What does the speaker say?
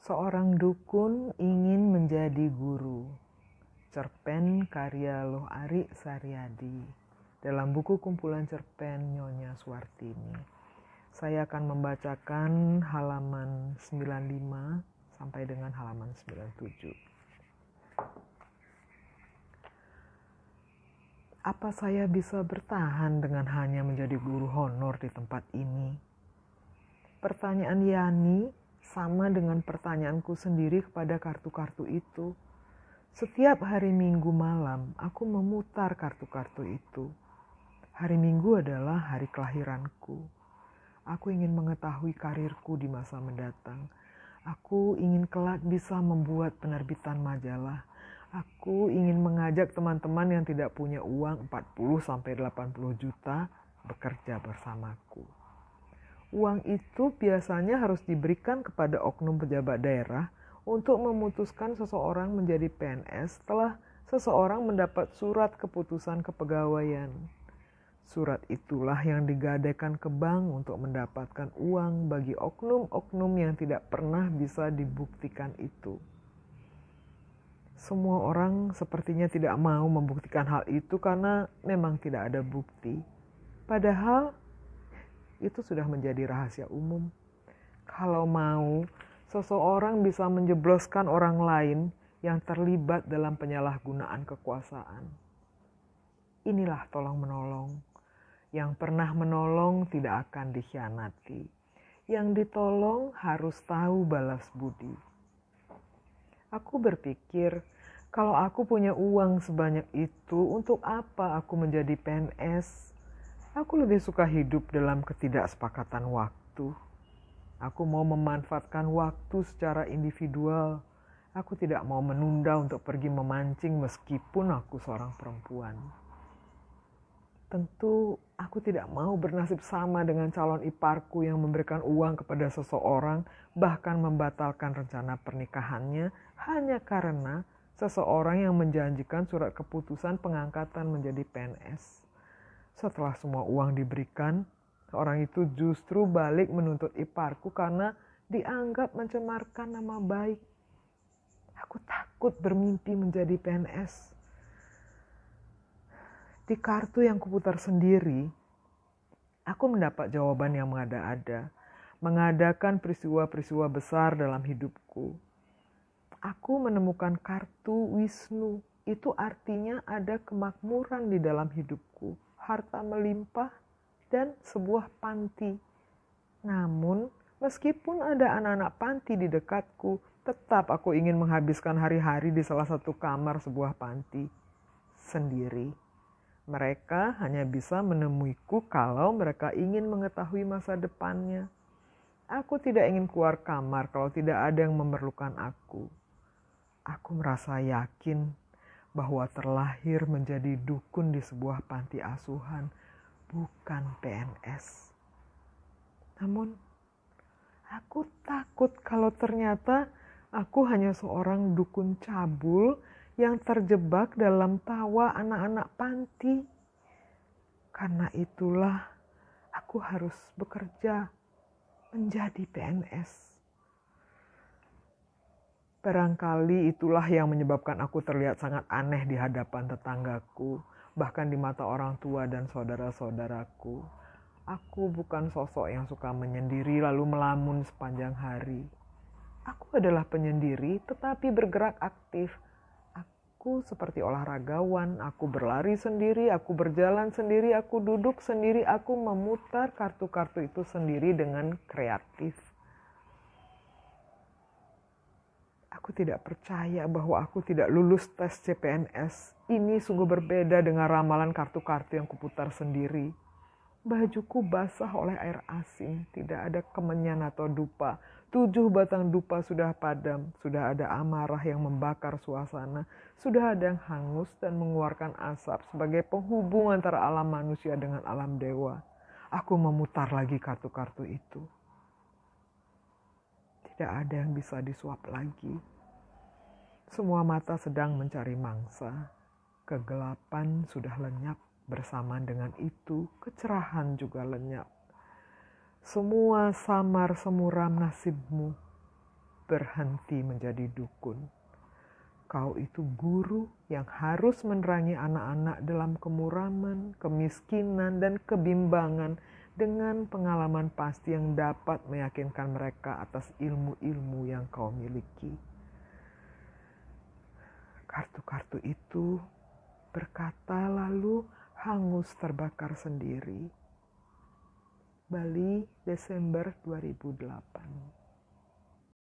Seorang dukun ingin menjadi guru. Cerpen karya Loh Ari Saryadi dalam buku kumpulan cerpen Nyonya Suwartini. Saya akan membacakan halaman 95 sampai dengan halaman 97. Apa saya bisa bertahan dengan hanya menjadi guru honor di tempat ini? Pertanyaan Yani sama dengan pertanyaanku sendiri kepada kartu-kartu itu. Setiap hari Minggu malam, aku memutar kartu-kartu itu. Hari Minggu adalah hari kelahiranku. Aku ingin mengetahui karirku di masa mendatang. Aku ingin kelak bisa membuat penerbitan majalah. Aku ingin mengajak teman-teman yang tidak punya uang 40-80 juta bekerja bersamaku. Uang itu biasanya harus diberikan kepada oknum pejabat daerah untuk memutuskan seseorang menjadi PNS setelah seseorang mendapat surat keputusan kepegawaian. Surat itulah yang digadaikan ke bank untuk mendapatkan uang bagi oknum-oknum yang tidak pernah bisa dibuktikan itu. Semua orang sepertinya tidak mau membuktikan hal itu karena memang tidak ada bukti. Padahal itu sudah menjadi rahasia umum. Kalau mau, seseorang bisa menjebloskan orang lain yang terlibat dalam penyalahgunaan kekuasaan. Inilah tolong-menolong. Yang pernah menolong tidak akan dikhianati. Yang ditolong harus tahu balas budi. Aku berpikir, kalau aku punya uang sebanyak itu, untuk apa aku menjadi PNS? Aku lebih suka hidup dalam ketidaksepakatan waktu. Aku mau memanfaatkan waktu secara individual. Aku tidak mau menunda untuk pergi memancing meskipun aku seorang perempuan. Tentu aku tidak mau bernasib sama dengan calon iparku yang memberikan uang kepada seseorang, bahkan membatalkan rencana pernikahannya hanya karena seseorang yang menjanjikan surat keputusan pengangkatan menjadi PNS. Setelah semua uang diberikan, orang itu justru balik menuntut iparku karena dianggap mencemarkan nama baik. Aku takut bermimpi menjadi PNS. Di kartu yang kuputar sendiri, aku mendapat jawaban yang mengada-ada, mengadakan peristiwa-peristiwa besar dalam hidupku. Aku menemukan kartu Wisnu, itu artinya ada kemakmuran di dalam hidupku. Harta melimpah, dan sebuah panti. Namun, meskipun ada anak-anak panti di dekatku, tetap aku ingin menghabiskan hari-hari di salah satu kamar sebuah panti sendiri. Mereka hanya bisa menemuiku kalau mereka ingin mengetahui masa depannya. Aku tidak ingin keluar kamar kalau tidak ada yang memerlukan aku. Aku merasa yakin bahwa terlahir menjadi dukun di sebuah panti asuhan, bukan PNS. Namun, aku takut kalau ternyata aku hanya seorang dukun cabul yang terjebak dalam tawa anak-anak panti. Karena itulah aku harus bekerja menjadi PNS. Barangkali itulah yang menyebabkan aku terlihat sangat aneh di hadapan tetanggaku, bahkan di mata orang tua dan saudara-saudaraku. Aku bukan sosok yang suka menyendiri lalu melamun sepanjang hari. Aku adalah penyendiri tetapi bergerak aktif. Aku seperti olahragawan, aku berlari sendiri, aku berjalan sendiri, aku duduk sendiri, aku memutar kartu-kartu itu sendiri dengan kreatif. Aku tidak percaya bahwa aku tidak lulus tes CPNS. Ini sungguh berbeda dengan ramalan kartu-kartu yang kuputar sendiri. Bajuku basah oleh air asin, tidak ada kemenyan atau dupa. 7 batang dupa sudah padam, sudah ada amarah yang membakar suasana, sudah ada yang hangus dan mengeluarkan asap sebagai penghubung antara alam manusia dengan alam dewa. Aku memutar lagi kartu-kartu itu. Tidak ada yang bisa disuap lagi. Semua mata sedang mencari mangsa. Kegelapan sudah lenyap, bersamaan dengan itu kecerahan juga lenyap. Semua samar semuram nasibmu. berhenti menjadi dukun. Kau itu guru yang harus menerangi anak-anak dalam kemuraman, kemiskinan, dan kebimbangan dengan pengalaman pasti yang dapat meyakinkan mereka atas ilmu-ilmu yang kau miliki. Kartu-kartu itu berkata lalu hangus terbakar sendiri. Bali, Desember 2008.